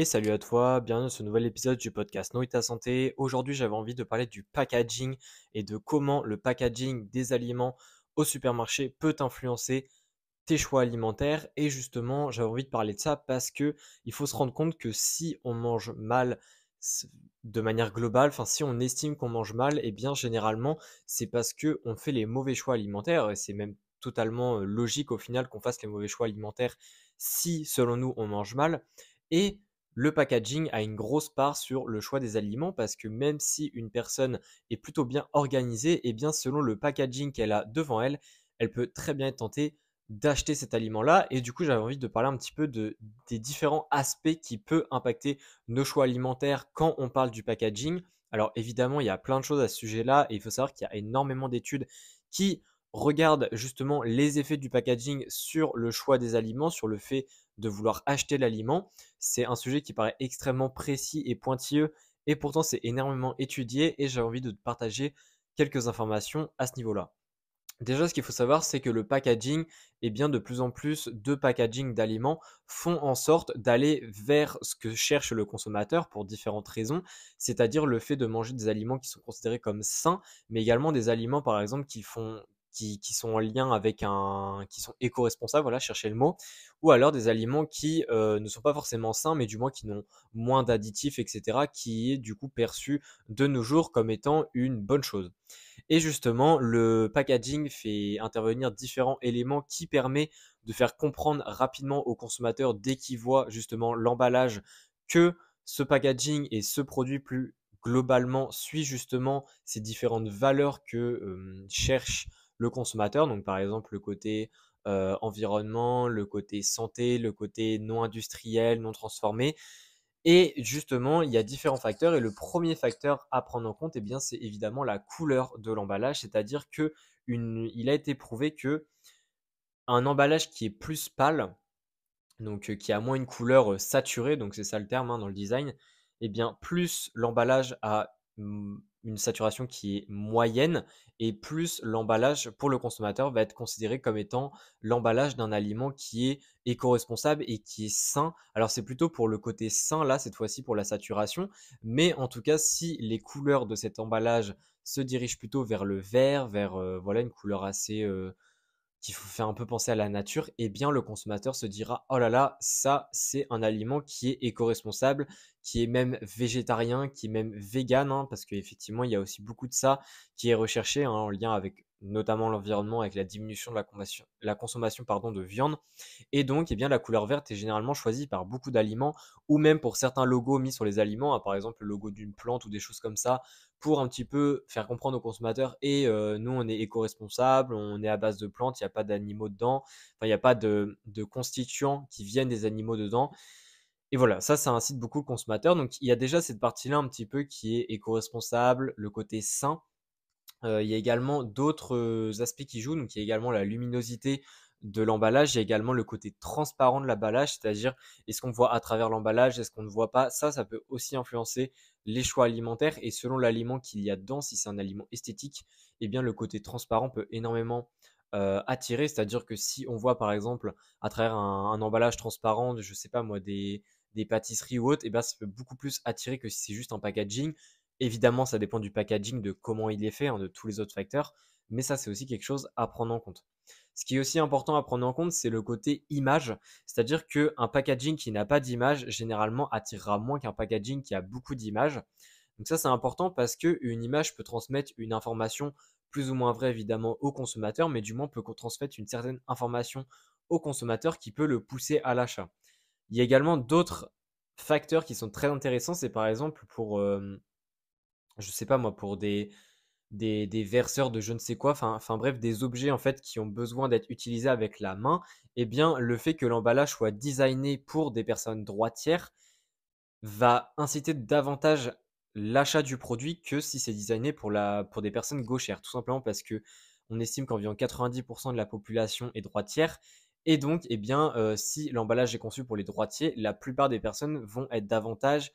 Salut à toi, bienvenue dans ce nouvel épisode du podcast Nourris ta santé. Aujourd'hui, j'avais envie de parler du packaging et de comment le packaging des aliments au supermarché peut influencer tes choix alimentaires. Et justement, j'avais envie de parler de ça parce que il faut se rendre compte que si on mange mal de manière globale, enfin si on estime qu'on mange mal, eh bien généralement, c'est parce que on fait les mauvais choix alimentaires et c'est même totalement logique au final qu'on fasse les mauvais choix alimentaires si, selon nous, on mange mal. Et le packaging a une grosse part sur le choix des aliments parce que même si une personne est plutôt bien organisée, eh bien selon le packaging qu'elle a devant elle, elle peut très bien être tentée d'acheter cet aliment-là. Et du coup, j'avais envie de parler un petit peu des différents aspects qui peuvent impacter nos choix alimentaires quand on parle du packaging. Alors évidemment, il y a plein de choses à ce sujet-là et il faut savoir qu'il y a énormément d'études qui regardent justement les effets du packaging sur le choix des aliments, sur le fait de vouloir acheter l'aliment. C'est un sujet qui paraît extrêmement précis et pointilleux et pourtant c'est énormément étudié et j'ai envie de te partager quelques informations à ce niveau-là. Déjà, ce qu'il faut savoir, c'est que le packaging, et bien de plus en plus de packaging d'aliments font en sorte d'aller vers ce que cherche le consommateur pour différentes raisons, c'est-à-dire le fait de manger des aliments qui sont considérés comme sains, mais également des aliments, par exemple, qui sont en lien avec qui sont éco-responsables, voilà, chercher le mot, ou alors des aliments qui ne sont pas forcément sains, mais du moins qui n'ont moins d'additifs, etc., qui est du coup perçu de nos jours comme étant une bonne chose. Et justement, le packaging fait intervenir différents éléments qui permet de faire comprendre rapidement aux consommateurs dès qu'ils voient justement l'emballage que ce packaging et ce produit plus globalement suit justement ces différentes valeurs que cherche le consommateur. Donc par exemple le côté environnement, le côté santé, le côté non industriel, non transformé. Et justement, il y a différents facteurs et le premier facteur à prendre en compte, eh bien, c'est évidemment la couleur de l'emballage, c'est-à-dire que il a été prouvé que un emballage qui est plus pâle, donc qui a moins une couleur saturée, donc c'est ça le terme hein, dans le design, et bien plus l'emballage a une saturation qui est moyenne et plus l'emballage pour le consommateur va être considéré comme étant l'emballage d'un aliment qui est éco-responsable et qui est sain. Alors c'est plutôt pour le côté sain là, cette fois-ci pour la saturation, mais en tout cas si les couleurs de cet emballage se dirigent plutôt vers le vert, vers voilà une couleur assez qui fait un peu penser à la nature, eh bien le consommateur se dira oh là là, ça c'est un aliment qui est éco-responsable, qui est même végétarien, qui est même vegan, hein, parce qu'effectivement il y a aussi beaucoup de ça qui est recherché hein, en lien avec notamment l'environnement, avec la diminution de la consommation pardon, de viande. Et donc, eh bien, la couleur verte est généralement choisie par beaucoup d'aliments ou même pour certains logos mis sur les aliments, hein, par exemple le logo d'une plante ou des choses comme ça, pour un petit peu faire comprendre aux consommateurs et nous on est éco-responsable, on est à base de plantes, il n'y a pas d'animaux dedans, enfin il n'y a pas de constituants qui viennent des animaux dedans. Et voilà, ça incite beaucoup le consommateur. Donc il y a déjà cette partie-là un petit peu qui est éco-responsable, le côté sain. Il y a également d'autres aspects qui jouent, donc il y a également la luminosité de l'emballage, il y a également le côté transparent de l'emballage, c'est-à-dire est-ce qu'on voit à travers l'emballage, est-ce qu'on ne voit pas, ça peut aussi influencer les choix alimentaires et selon l'aliment qu'il y a dedans, si c'est un aliment esthétique, eh bien le côté transparent peut énormément attirer, c'est-à-dire que si on voit par exemple à travers un emballage transparent, je sais pas moi, des pâtisseries ou autres, eh bien ça peut beaucoup plus attirer que si c'est juste un packaging. Évidemment, ça dépend du packaging, de comment il est fait, hein, de tous les autres facteurs, mais ça, c'est aussi quelque chose à prendre en compte. Ce qui est aussi important à prendre en compte, c'est le côté image, c'est-à-dire qu'un packaging qui n'a pas d'image, généralement, attirera moins qu'un packaging qui a beaucoup d'images. Donc ça, c'est important parce qu'une image peut transmettre une information plus ou moins vraie, évidemment, au consommateur, mais du moins peut transmettre une certaine information au consommateur qui peut le pousser à l'achat. Il y a également d'autres facteurs qui sont très intéressants, c'est par exemple pour je sais pas moi, pour des verseurs de je ne sais quoi, enfin bref, des objets en fait qui ont besoin d'être utilisés avec la main, eh bien le fait que l'emballage soit designé pour des personnes droitières va inciter davantage l'achat du produit que si c'est designé pour des personnes gauchères. Tout simplement parce que on estime qu'environ 90% de la population est droitière. Et donc, eh bien, si l'emballage est conçu pour les droitiers, la plupart des personnes vont être davantage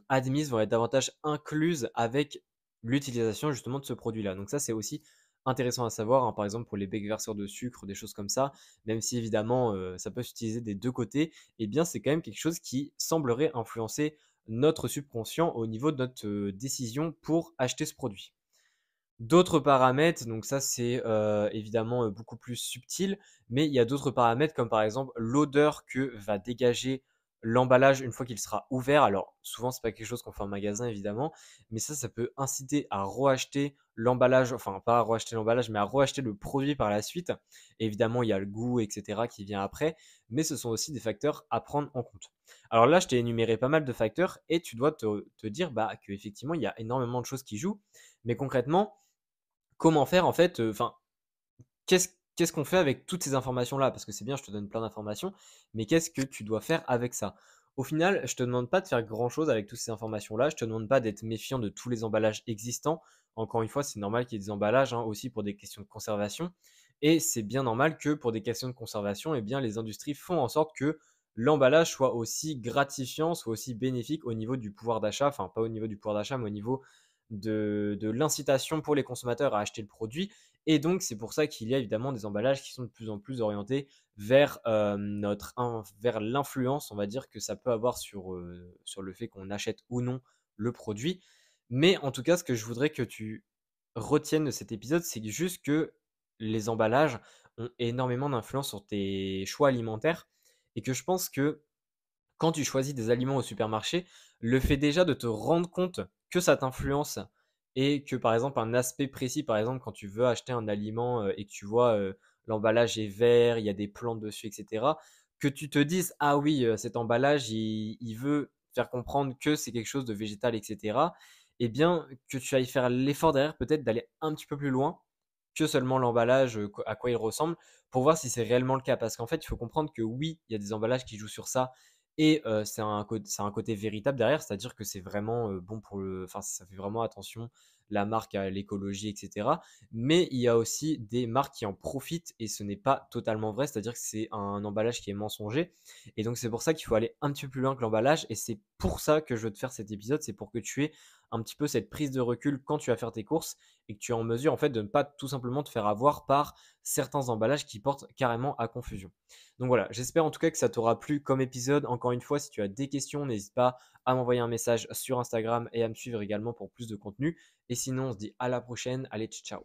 admises, vont être davantage incluses avec l'utilisation justement de ce produit-là. Donc ça, c'est aussi intéressant à savoir, hein, par exemple pour les becs verseurs de sucre, des choses comme ça, même si évidemment ça peut s'utiliser des deux côtés, eh bien c'est quand même quelque chose qui semblerait influencer notre subconscient au niveau de notre décision pour acheter ce produit. D'autres paramètres, donc ça c'est évidemment beaucoup plus subtil, mais il y a d'autres paramètres comme par exemple l'odeur que va dégager l'emballage une fois qu'il sera ouvert. Alors souvent c'est pas quelque chose qu'on fait en magasin évidemment, mais ça peut inciter à reacheter l'emballage, enfin pas à reacheter l'emballage, mais à reacheter le produit par la suite. Évidemment il y a le goût, etc. qui vient après, mais ce sont aussi des facteurs à prendre en compte. Alors là je t'ai énuméré pas mal de facteurs et tu dois te dire bah, qu'effectivement il y a énormément de choses qui jouent, mais concrètement comment faire en fait, enfin, qu'est-ce qu'on fait avec toutes ces informations-là? Parce que c'est bien, je te donne plein d'informations, mais qu'est-ce que tu dois faire avec ça? Au final, je te demande pas de faire grand-chose avec toutes ces informations-là, je te demande pas d'être méfiant de tous les emballages existants. Encore une fois, c'est normal qu'il y ait des emballages, hein, aussi pour des questions de conservation et c'est bien normal que pour des questions de conservation, eh bien, les industries font en sorte que l'emballage soit aussi gratifiant, soit aussi bénéfique au niveau du pouvoir d'achat, enfin pas au niveau du pouvoir d'achat, mais au niveau de l'incitation pour les consommateurs à acheter le produit et donc, c'est pour ça qu'il y a évidemment des emballages qui sont de plus en plus orientés vers, vers l'influence, on va dire, que ça peut avoir sur le fait qu'on achète ou non le produit. Mais en tout cas, ce que je voudrais que tu retiennes de cet épisode, c'est juste que les emballages ont énormément d'influence sur tes choix alimentaires et que je pense que quand tu choisis des aliments au supermarché, le fait déjà de te rendre compte que ça t'influence et que par exemple un aspect précis, par exemple quand tu veux acheter un aliment et que tu vois l'emballage est vert, il y a des plantes dessus, etc., que tu te dises ah oui, cet emballage il veut faire comprendre que c'est quelque chose de végétal, etc., eh bien que tu ailles faire l'effort derrière peut-être d'aller un petit peu plus loin que seulement l'emballage, à quoi il ressemble, pour voir si c'est réellement le cas. Parce qu'en fait, il faut comprendre que oui, il y a des emballages qui jouent sur ça et c'est un côté véritable derrière, c'est-à-dire que c'est vraiment, bon pour le enfin, ça fait vraiment attention, la marque à l'écologie et cetera. Mais il y a aussi des marques qui en profitent et ce n'est pas totalement vrai, c'est-à-dire que c'est un emballage qui est mensonger et donc c'est pour ça qu'il faut aller un petit peu plus loin que l'emballage et c'est pour ça que je veux te faire cet épisode, c'est pour que tu aies un petit peu cette prise de recul quand tu vas faire tes courses et que tu es en mesure en fait de ne pas tout simplement te faire avoir par certains emballages qui portent carrément à confusion. Donc voilà, j'espère en tout cas que ça t'aura plu comme épisode. Encore une fois, si tu as des questions, n'hésite pas à m'envoyer un message sur Instagram et à me suivre également pour plus de contenu. Et sinon, on se dit à la prochaine. Allez, ciao.